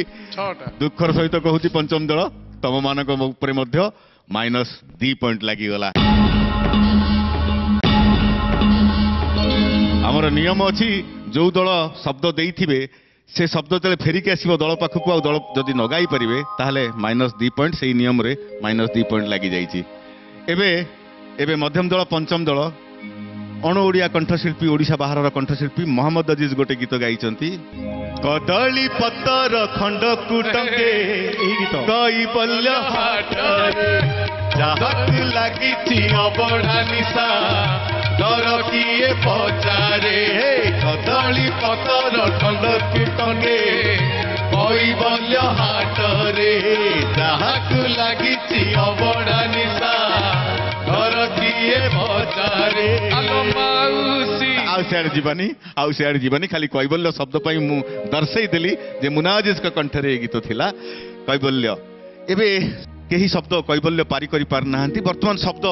ଦୁଃଖର ସହିତ କହୁଛି ପଞ୍ଚମ ଦଳ ତମ ମାନଙ୍କ ଉପରେ ମଧ୍ୟ -2 ପଏଣ୍ଟ ଲାଗିଗଲା। ଆମର ନିୟମ ଅଛି ଯୋଉ ଦଳ ଶବ୍ଦ ଦେଇଥିବେ ସେ ଶବ୍ଦ ଯେତେବେଳେ ଫେରିକି ଆସିବ ଦଳ ପାଖକୁ ଆଉ ଦଳ ଯଦି ନ ଗାଇ ପାରିବେ ତାହେଲେ -2 ପଏଣ୍ଟ ସେଇ ନିୟମରେ -2 ପଏଣ୍ଟ ଲାଗିଯାଇଛି। ଏବେ ଏବେ ମଧ୍ୟମ ଦଳ ପଞ୍ଚମ ଦଳ ଅଣ ଓଡ଼ିଆ କଣ୍ଠଶିଳ୍ପୀ ଓଡ଼ିଶା ବାହାରର କଣ୍ଠଶିଳ୍ପୀ ମହମ୍ମଦ ଅଜିଜ ଗୋଟେ ଗୀତ ଗାଇଛନ୍ତି କଦଳୀ ପତର ଖଣ୍ଡକୁ ଟଙ୍ଗେ ଏଇ ଗୀତ କୈବଲ୍ୟ ହାଟରେ ଯାହାକୁ ଲାଗିଛି ଅବଢା ନିଶା ଡର କିଏ ପଚାରେ କଦଳୀ ପତର ଖଣ୍ଡକୁ ଟଙ୍ଗେ କୈବଲ୍ୟ ହାଟରେ ଯାହାକୁ ଲାଗିଛି ଅବଢା ନିଶା ଡର କିଏ ପଚାରେ ଆଉ ସିଆଡେ ଯିବାନି ଖାଲି କୈବଲ୍ୟ ଶବ୍ଦ ପାଇଁ ମୁଁ ଦର୍ଶାଇ ଦେଲି ଯେ ମୁନାଜିଜଙ୍କ କଣ୍ଠରେ ଏ ଗୀତ ଥିଲା କୈବଲ୍ୟ। ଏବେ କେହି ଶବ୍ଦ କୈବଲ୍ୟ ପାରି କରି ପାରୁନାହାନ୍ତି ବର୍ତ୍ତମାନ ଶବ୍ଦ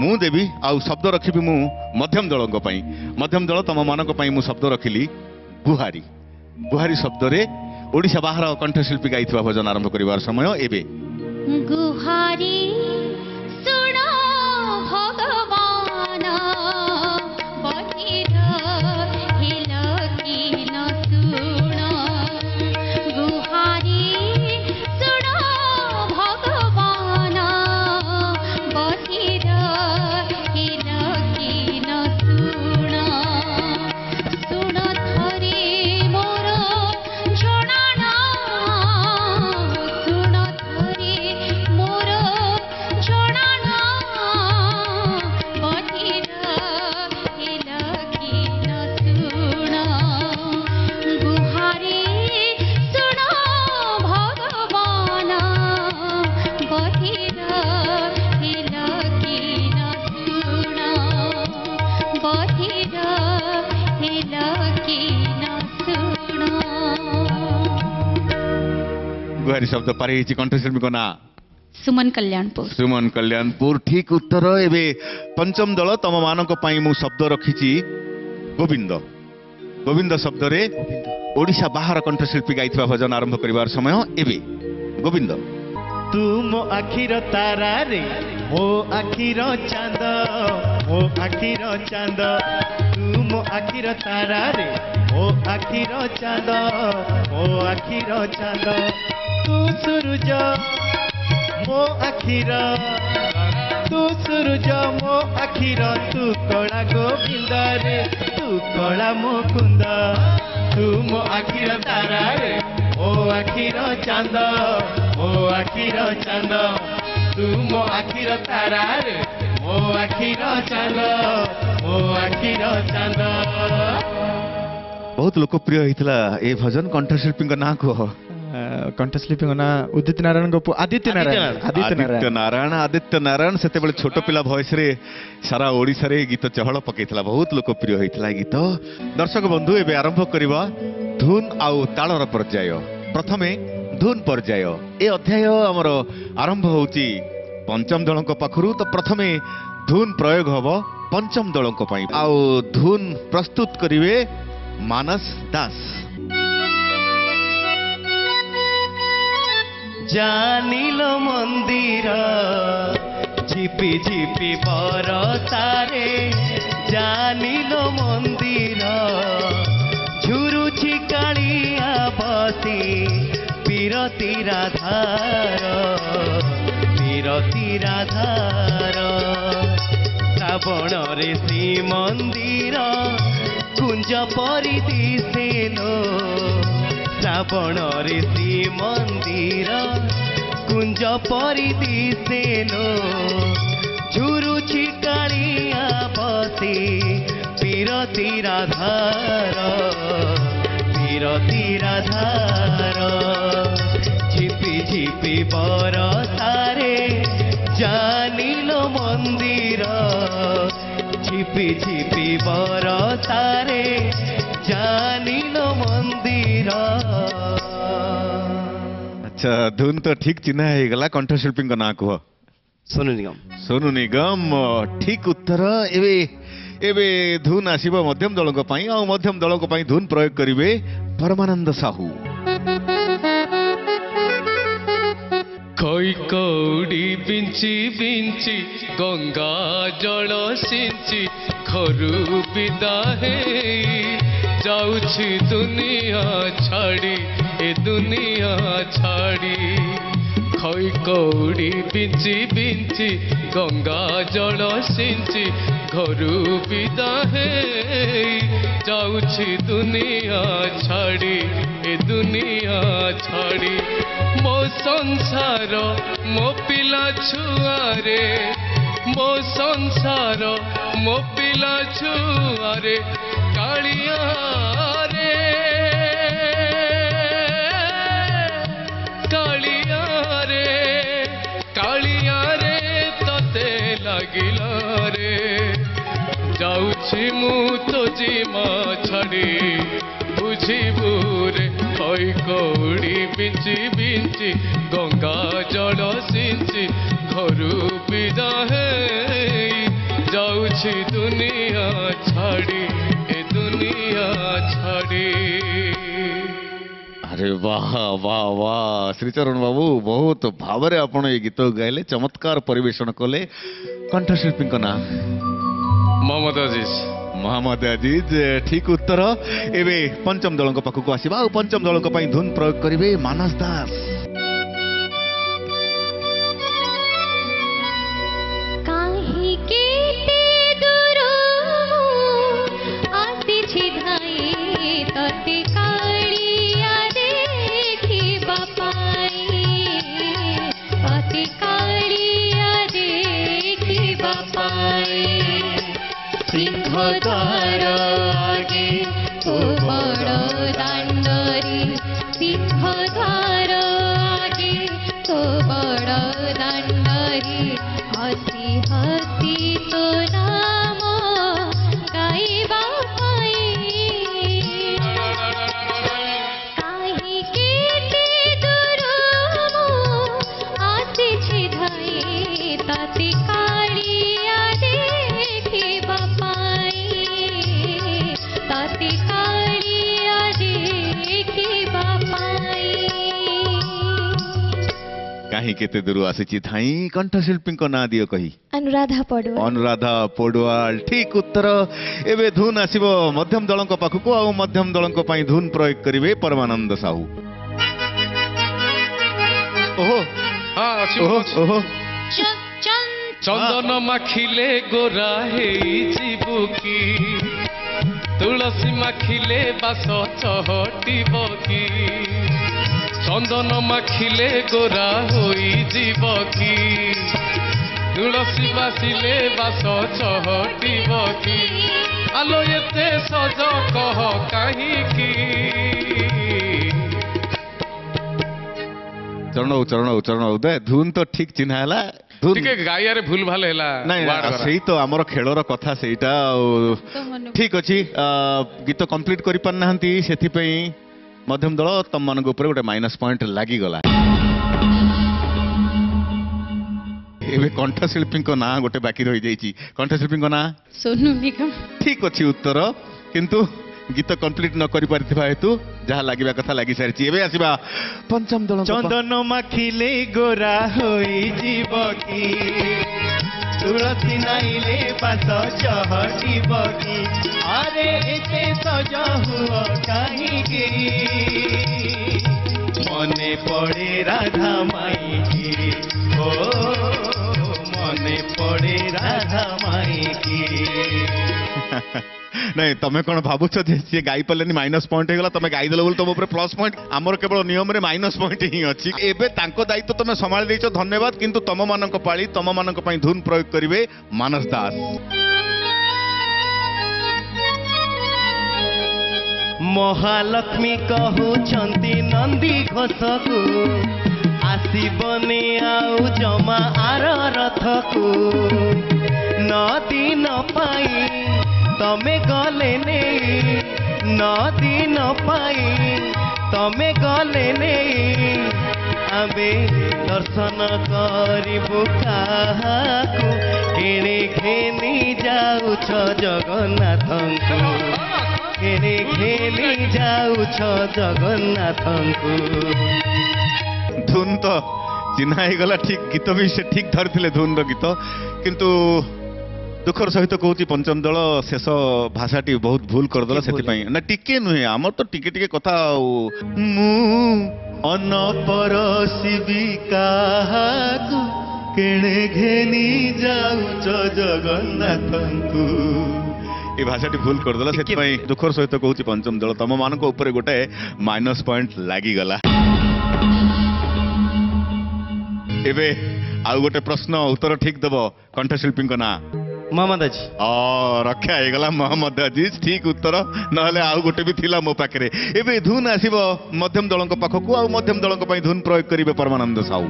ମୁଁ ଦେବି ଆଉ ଶବ୍ଦ ରଖିବି ମୁଁ ମଧ୍ୟମ ଦଳଙ୍କ ପାଇଁ। ମଧ୍ୟମ ଦଳ ତମ ମାନଙ୍କ ପାଇଁ ମୁଁ ଶବ୍ଦ ରଖିଲି ଗୁହାରି। ଗୁହାରି ଶବ୍ଦରେ ଓଡ଼ିଶା ବାହାର କଣ୍ଠଶିଳ୍ପୀ ଗାଇଥିବା ଭଜନ ଆରମ୍ଭ କରିବାର ସମୟ ଏବେ। ଗୁହାରି ଶୁଣ ଭଗବାନ ବଧିର ହେଲ କି ନ ଶୁଣ ଗୁହାରି ଶୁଣ ଭଗବାନ ବଧିର ହେଲ କି ନ ଶୁଣ ଶୁଣ ଥରେ ମୋର ଜଣାଣ ଶୁଣ ଥରେ ମୋର ଜଣାଣ ବଧିର ହେଲ କି ନ ଶୁଣ ଗୁହାରି ଶୁଣ ଭଗବାନ ବଧିର ହେଲ କି ନ ଶୁଣ ବଧିର ହେଲ କି ନ ଶୁଣ। ଗୁହାରି ଶବ୍ଦ ପାରି ହେଇଛି କଣ୍ଠଶିଳ୍ପୀଙ୍କ ନାଁ ସୁମନ କଲ୍ୟାଣପୁର। ସୁମନ କଲ୍ୟାଣପୁର ଠିକ ଉତ୍ତର। ଏବେ ପଞ୍ଚମ ଦଳ ତମ ମାନଙ୍କ ପାଇଁ ମୁଁ ଶବ୍ଦ ରଖିଛି ଗୋବିନ୍ଦ। ଗୋବିନ୍ଦ ଶବ୍ଦରେ ଓଡ଼ିଶା ବାହାର କଣ୍ଠଶିଳ୍ପୀ ଗାଇଥିବା ଭଜନ ଆରମ୍ଭ କରିବାର ସମୟ ଏବେ। ଗୋବିନ୍ଦ ତୁ ମୋ ଆଖିର ତାରାରେ ମୋ ଆଖିର ଚାନ୍ଦ ମୋ ଆଖିର ଚାନ୍ଦ ତୁ ମୋ ଆଖିର ତାରାରେ ମୋ ଆଖିର ଚାନ୍ଦ ମୋ ଆଖିର ଚାନ୍ଦ ତୁ ସୂରୁଜ ମୋ ଆଖିର ତୁ ସୂରୁଜ ମୋ ଆଖିର ତୁ କଳା ଗୋବିନ୍ଦରେ ତୁ କଳା ମୁକୁନ୍ଦ ତୁ ମୋ ଆଖିର ତାରାରେ ମୋ ଆଖିର ଚାନ୍ଦ ମୋ ଆଖିର ଚାନ୍ଦ ତୁ ମୋ ଆଖିର ତାରାରେ ମୋ ଆଖିର ଚାନ୍ଦ ମୋ ଆଖିର ଚାନ୍ଦ। ବହୁତ ଲୋକପ୍ରିୟ ହେଇଥିଲା ଏ ଭଜନ। କଣ୍ଠଶିଳ୍ପୀଙ୍କ ନାଁ କୁହ। କଣ୍ଠଶିଳ୍ପୀଙ୍କ ନାଁ ଉଦିତ ନାରାୟଣଙ୍କ ପୁଅ ଆଦିତ୍ୟ ନାରାୟଣ। ଆଦିତ୍ୟ ନାରାୟଣ ସେତେବେଳେ ଛୋଟ ପିଲା ଭଏସରେ ସାରା ଓଡ଼ିଶାରେ ଗୀତ ଚହଳ ପକେଇଥିଲା। ବହୁତ ଲୋକପ୍ରିୟ ହେଇଥିଲା ଏ ଗୀତ। ଦର୍ଶକ ବନ୍ଧୁ ଏବେ ଆରମ୍ଭ କରିବା ଧୁନ୍ ଆଉ ତାଳର ପର୍ଯ୍ୟାୟ। ପ୍ରଥମେ ଧୁନ୍ ପର୍ଯ୍ୟାୟ। ଏ ଅଧ୍ୟାୟ ଆମର ଆରମ୍ଭ ହେଉଛି ପଞ୍ଚମ ଦଳଙ୍କ ପାଖରୁ। ତ ପ୍ରଥମେ ଧୁନ୍ ପ୍ରୟୋଗ ହବ ପଞ୍ଚମ ଦଳଙ୍କ ପାଇଁ ଆଉ ଧୁନ୍ ପ୍ରସ୍ତୁତ କରିବେ ମାନସ ଦାସ। জানিল মন্দির ঝিপি ঝিপি বরসারে জানিল মন্দির ঝুরুছি কালিয়া বসি বিরতি রাধার শ্রাবণরে শ্রীমন্দির কুঞ্জ পরি দিশেলো শ্রাবণরে শ্রীমন্দির কুঞ্জ পরি দিশেলো ঝুরুছি কালিয়া বসি বিরতি রাধার ঝিপি ঝিপি বরসারে জানিল মন্দির ঝিপি ঝিপি বরসারে জানিল মন্দির अच्छा धुन तो ठीक चिन्ह ହେଇଗଲା कंठशिल्पी ना कह सोनू निगम। सोनू निगम ठीक उत्तर एबे एबे धुन आसीबो मध्यम दलक पई आ मध्यम दलक पई धुन प्रयोग करिवे परमानंद साहू। खई कौड़ी बिंची बिंची गंगा जल सिंची घरु विदा हे जाउछि दुनिया छाड़ी ए दुनिया छाड़ी खई कौड़ी बिंची बिंची गंगा जल सिंची घरु विदा हे जाउछि दुनिया छाड़ी ए दुनिया छाड़ी मो संसार मो पिला छुआरे मो संसार मो पिला छुआरे कालिया रे कालिया रे कालिया रे तते लागिला रे जाउछि मु तो जीमा छाड़ी बुझिबु रे खई कौड़ी बिंची बिंची गंगा जल सिंची घरु विदा हे जाउछि दुनिया छाड़ी ए दुनिया छाड़ी। अरे वाह वाह वाह श्रीचरण बाबू बहुत भावरे आपण ये गीत गाइले चमत्कार परिवेशन कले कंठशिल्पी ना मोहम्मद अजीज मोहम्मद अजीज ठीक उत्तर एबे पंचम दलक पाखक आसीबा आ पंचम दलक पई धुन प्रयोग करिवे मानस दास। काहे केते दूरो आसिछि धाई तते कालिया देखिबा पाई तते कालिया देखिबा पाई सिंहद्वार आगे तो बड़ दांडरी सिंहद्वार आगे तो बड़ दांडरी हसी हसी तो नाम गाइबा पाई काहे केते दूरो आसिछि धाई ताते कालिया देखिबा पाई ताते कालिया देखिबा पाई। काहे केते दूर आसीची थाई कंठशिल्पी ना दियो कही अनुराधा पड़ुआ अनुराधा पौडवाल ठीक उत्तर एबे धुन आसीबो मध्यम दलक पाखक आ मध्यम दलक पई धुन प्रयोग करिवे परमानंद साहू। ओहो हाँ ओहो ओहो चंदन माखिले गोरा हे जीबुकी तुलसी माखिले बास चहटिब की चंदन माखिले गोरा होई जीव की तुलसी बासिले बास चहटिब की आलो एते सज कह काहीकी चरण चरण उदय धुन तो ठीक चिन्हा है धुन टिके गाइयारे भूल भाल हैला नहीं सही तो आमर खेलर कथा सेटा ठीक अच्छी गीत कंप्लीट करि पार नाहंती सेथि पई मध्यम दल तम मानक ऊपर गोटे माइनस पॉइंट लागी गला। एबे कंठशिल्पी ना गोटे बाकी रही जाइछि कंठशिल्पी ना सोनू निगम। ठीक अच्छी उत्तर किंतु गीत कंप्लीट न करि पारिथिबा हेतु जहा लागिबा कथा लागि सारिछि। एबे आसीबा पंचम दल चंदन माखिले गोरा होई जीव की तुलसी नाइले पास चहटिब की अरे एते सज हुआ काहीके मने पड़े राधा माई की ओ मने पड़े राधा माई की। नहीं तमें कौन भावुच सी गाई पारे माइनस पॉइंट होगा तुम गाईदेल बोली तुम प्लस पॉइंट आमर केवल नियम रे माइनस पॉइंट ही अच्छी एबे तांको दायित्व तुम संभाली देछ धन्यवाद किंतु तुम मानक पाली तुम मानक पई धुन प्रयोग करिवे मानस दास। महालक्ष्मी कहउछंती नंदी घोषकु आसीबने आउ जमा आर रथकु नदी न पाई तमे गले ने नदी न पाई तमे गले नहीं आबे दर्शन करिबु काहाकु केणे खेली जाउछ जगन्नाथंकु केणे खेली जाउछ जगन्नाथंकु धुन तो चिन्हा गला ठीक गीत भी से ठीक धरथिले धुन रो गीत किंतु दुखर सहित कहूँ पंचम दल शेष भाषाटी बहुत भूल करदेला से ना टिके नुहे आमर तो टिके टिके कथा मु अनपरसिबी काहाकु केणे घेनी जाउछ जगन्नाथंकु ये भाषाटी भूल करदेला से दुखर सहित कहूँ पंचम दल तम मान ऊपर गोटे माइनस पॉइंट लागिगला एबे आउ गोटे प्रश्न उत्तर ठीक दब कंठशिल्पी ना मोहम्मद अजीज रक्षा होगला मोहम्मद अजीज ठीक उत्तर नहले आउ गोटे भी थिला मो पाखरे एबे धुन आसीबो मध्यम दलक पाखकु आ मध्यम दलक पई धुन प्रयोग करिवे परमानंद साहू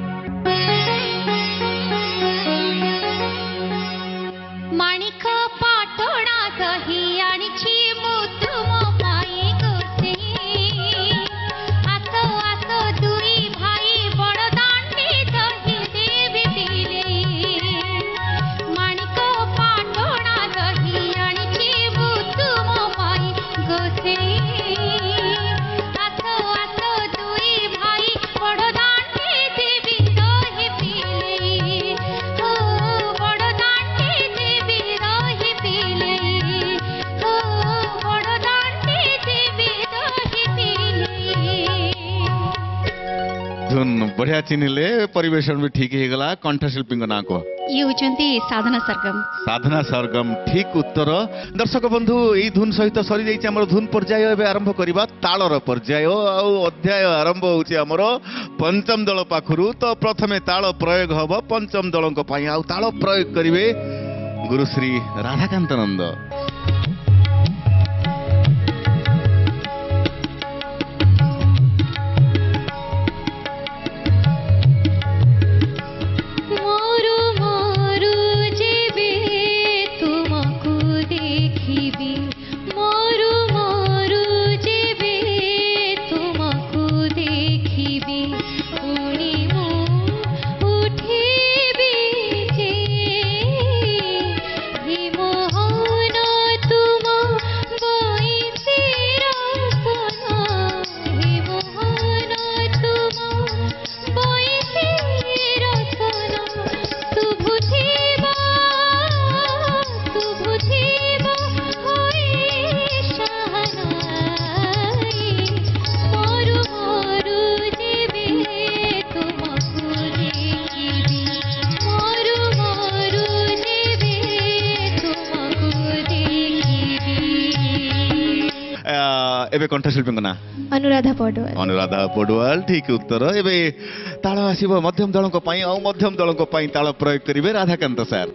माणिक पाटोणा कही आनिछि मु तुम पाई गोसे आसो आसो दुई भाई बड़ दांडी दही देवी दिले माणिक पाटोणा कही आनिछि मु तुम पाई गोसे आसो आसो दुई भाई बड़ दांडी देवी दही दिले ओ बड़ दांडी देवी दही दिले ओ बड़ दांडी देवी दही दिले धुन बढ़िया चिन्हले परिवेशन भी ठीक हेगला कंठशिल्पी ना को ये होचंती साधना सरगम साधना सरगम ठीक उत्तर दर्शक बंधु यही धुन सहित सरी जाइए आम धुन पर्याय एवं आरंभ करवा तालर पर्याय अध्याय आरंभ होमर पंचम दल पाखु तो प्रथमे ताल प्रयोग हम पंचम दल ताल प्रयोग करेंगे गुरुश्री राधाकांत नंद मोरू मोरू जेबे तुमको देखिबी मोरू मोरू जेबे तुमको देखिबी पुणी मु उठिबी जे हे मोहन तुम बइसेर सोना हे मोहन तुम बइसेर सोना तू बुझिबा होई शहनाई मोरू मोरू जेबे तुमको देखिबी मोरू मोरू जेबे तुमको देखिबी एबे कंठशिल्पी ना अनुराधा पौडवाल अनुराधा पौडवाल ठीक उत्तर एबे ताल आसीबो मध्यम दलक पई आ मध्यम दलक पई ताल प्रयोग करिवे राधाकांत सर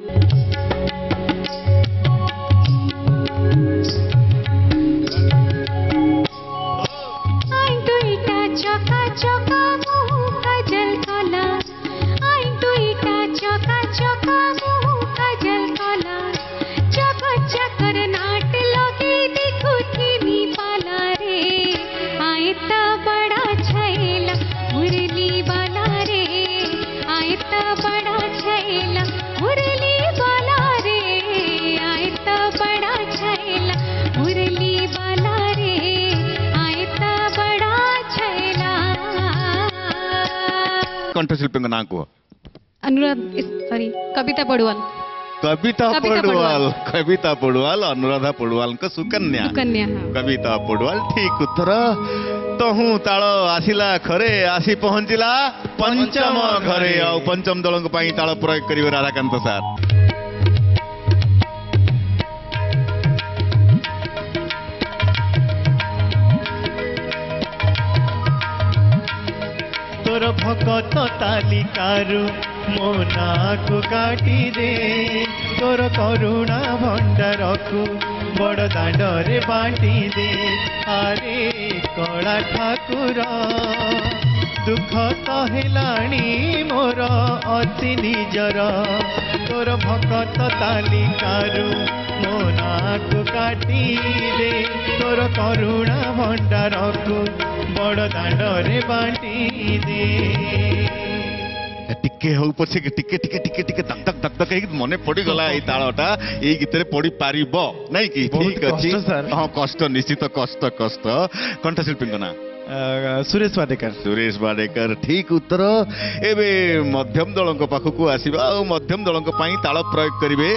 आई टुईटा चका चका मुह काजल काला आई टुईटा चका चका मुह काजल काला चका चकर नाट लगे देखो थी पाला रे आए ता बड़ा छैला मुरली वाला रे आए ता बड़ा छैला मुरली वाला रे आए ता बड़ा छैला मुरली वाला रे आए ता बड़ा छैला कंठशिल्पी ना को अनुराध सॉरी कविता पडवाल कविता पौडवाल अनुराधा पौडवाल सुकन्या कन्या हाँ। कविता पौडवाल ठीक उत्तर तहु ताल आसिला खरे आसी पहुंचिला पंचम घरे आ पंचम दल ताल प्रयोग करिवे राधाकांत सर तोर भकत तालिकारु मो नाकु काटी दे तोर करुणा भंडारकु बड़ दांडरे बाटी दे आरे कला ठाकुर दुख कहलाणी मोर अति निजर तोर भकत तालिकारु मो नाकु काटी दे तोर करुणा भंडारकु ବଡ଼ ଦାଣ୍ଡରେ ବାଣ୍ଟି ଦେ ଟିକେ ହଉ ପଛେ ଟିକେ ଟିକେ ଟିକେ ଟିକେ ଧକ୍ ଧକ୍ ଧକ୍ ଧକ୍ ହେଇକି ମନେ ପଡିଗଲା ଏଇ ତାଳଟା ଏଇ ଗୀତରେ ପଡି ପାରିବ ନାଇଁ କି? ବହୁତ ଠିକ ଅଛି କଷ୍ଟ, ସାର୍। ହଁ କଷ୍ଟ ନିଶ୍ଚିତ କଷ୍ଟ କଷ୍ଟ କଣ୍ଠଶିଳ୍ପୀଙ୍କ ନାଁ ସୁରେଶ ବାଡେକର। ସୁରେଶ ବାଡେକର ଠିକ ଉତ୍ତର। ଏବେ ମଧ୍ୟମ ଦଳଙ୍କ ପାଖକୁ ଆସିବା ଆଉ ମଧ୍ୟମ ଦଳଙ୍କ ପାଇଁ ତାଳ ପ୍ରୟୋଗ କରିବେ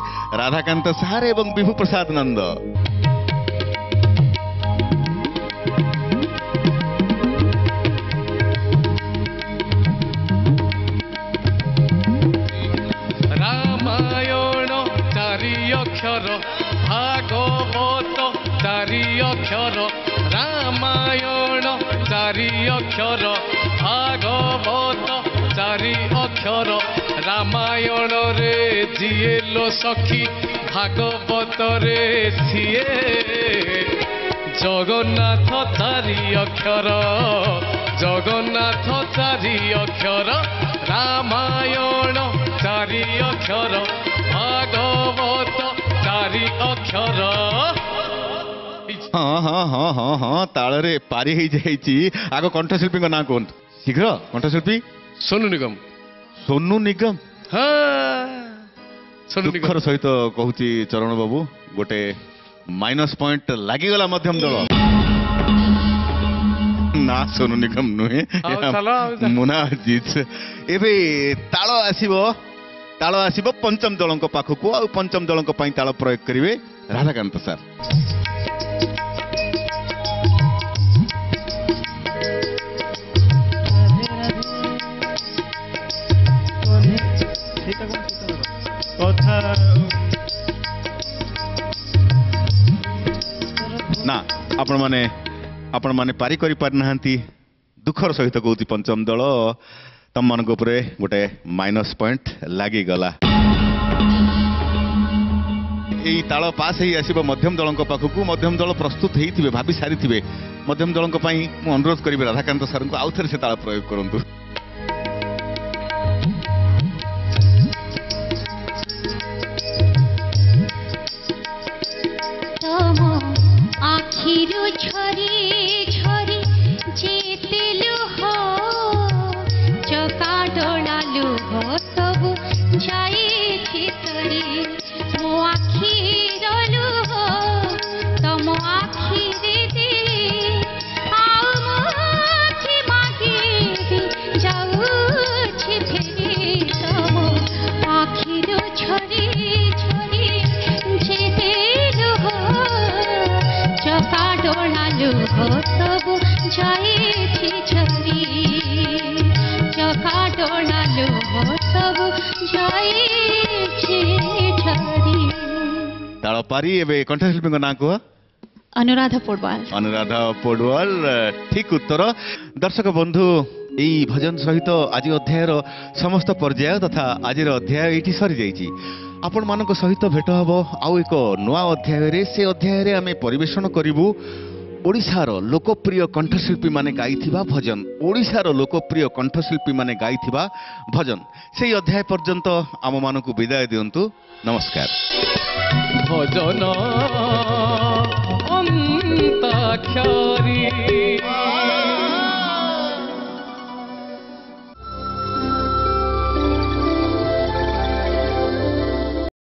ରାଧାକାନ୍ତ ସାର୍ ଏବଂ ବିଭୁ ପ୍ରସାଦ ନନ୍ଦ। ରାମାୟଣ ଚାରି ଅକ୍ଷର ଭାଗବତ ଚାରି ଅକ୍ଷର ରାମାୟଣ ଚାରି ଅକ୍ଷର ଭାଗବତ ଚାରି ଅକ୍ଷର ରାମାୟଣରେ ଯିଏ ଲୋ ସଖୀ ଭାଗବତରେ ସିଏ ଜଗନ୍ନାଥ ଚାରି ଅକ୍ଷର ଜଗନ୍ନାଥ ଚାରି ଅକ୍ଷର ରାମାୟଣ ଚାରି ଅକ୍ଷର ଭାଗବତ ଚାରି ଅକ୍ଷର। ହଁ ହଁ ହଁ ହଁ ହଁ ତାଳରେ ପାରି ହେଇଯାଇଛି। ଆଗ କଣ୍ଠଶିଳ୍ପୀଙ୍କ ନାଁ କୁହନ୍ତୁ ଶୀଘ୍ର। କଣ୍ଠଶିଳ୍ପୀ ସୋନୁ ନିଗମ। ସୋନୁ ନିଗମ। ହଁ ସୋନୁ ନିଗମ। ଦୁଃଖର ସହିତ କହୁଛି ଚରଣ ବାବୁ ଗୋଟେ ମାଇନସ୍ ପଏଣ୍ଟ ଲାଗିଗଲା ମଧ୍ୟମ ଦଳ। ନା ସୋନୁ ନିଗମ ନୁହେଁ ଆଉ ଚାଲ, ଆଉ ଚାଲ। ମୁନା ଜିତ୍। ଏବେ ତାଳ ଆସିବ ପଞ୍ଚମ ଦଳଙ୍କ ପାଖକୁ ଆଉ ପଞ୍ଚମ ଦଳଙ୍କ ପାଇଁ ତାଳ ପ୍ରୟୋଗ କରିବେ ରାଧାକାନ୍ତ ସାର୍। କଥା ନା ଆପଣମାନେ ପାରି କରିପାରିନାହାନ୍ତି। ଦୁଃଖର ସହିତ କହୁଛି ପଞ୍ଚମ ଦଳ ତମମାନଙ୍କ ଉପରେ ଗୋଟେ ମାଇନସ୍ ପଏଣ୍ଟ ଲାଗିଗଲା। ଏଇ ତାଳ ପାସ୍ ହେଇ ଆସିବ ମଧ୍ୟମ ଦଳଙ୍କ ପାଖକୁ। ମଧ୍ୟମ ଦଳ ପ୍ରସ୍ତୁତ ହେଇଥିବେ, ଭାବି ସାରିଥିବେ। ମଧ୍ୟମ ଦଳଙ୍କ ପାଇଁ ମୁଁ ଅନୁରୋଧ କରିବି ରାଧାକାନ୍ତ ସାର୍ଙ୍କୁ ଆଉ ଥରେ ସେ ତାଳ ପ୍ରୟୋଗ କରନ୍ତୁ। ତମ ଆଖିରୁ ଝରି ଝରି ଯେତେ ଲୁହ ଚକା ଡୋଳା ଲୁହ ସବୁ ଯାଇଛି ସରି ମୋ ଆଖିର ଲୁହ ତମ ଆଖିରେ ଦେ ଆଉ ମୋ ଆଖି ମାଗିବି ଯାଉଛି ଫେରି ତମ ଆଖିରୁ ଝରି ଝରି ଯେତେ ଲୁହ ଚକା ଡୋଳା ଲୁହ ସବୁ ଯାଇଛି ଝରି ଚକା ଡୋଳା ଲୁହ ସବୁ ଯାଇଛି ଝରି। ତାଳ ପାରି ଏବେ କଣ୍ଠଶିଳ୍ପୀଙ୍କ ନାଁ କୁହ। ଅନୁରାଧା ପୋଡ଼ୱାଲ। ଅନୁରାଧା ପୋଡ଼ୱାଲ ଠିକ ଉତ୍ତର। ଦର୍ଶକ ବନ୍ଧୁ এই ভজন সহিত আজ অধ্যায়ের সমস্ত পর্যায় তথা আজির অধ্যায় এইটি সরিযাইছি। ଆପଣମାନଙ୍କ ସହିତ ଭେଟ ହେବ ଆଉ ଏକ ନୂଆ ଅଧ୍ୟାୟରେ। ସେ ଅଧ୍ୟାୟରେ ଆମେ ପରିବେଷଣ କରିବୁ ଓଡ଼ିଶାର ଲୋକପ୍ରିୟ କଣ୍ଠଶିଳ୍ପୀମାନେ ଗାଇଥିବା ଭଜନ। ଓଡ଼ିଶାର ଲୋକପ୍ରିୟ କଣ୍ଠଶିଳ୍ପୀମାନେ ଗାଇଥିବା ଭଜନ। ସେହି ଅଧ୍ୟାୟ ପର୍ଯ୍ୟନ୍ତ ଆମମାନଙ୍କୁ ବିଦାୟ ଦିଅନ୍ତୁ। ନମସ୍କାର। ଭଜନ ଅନ୍ତାକ୍ଷରୀ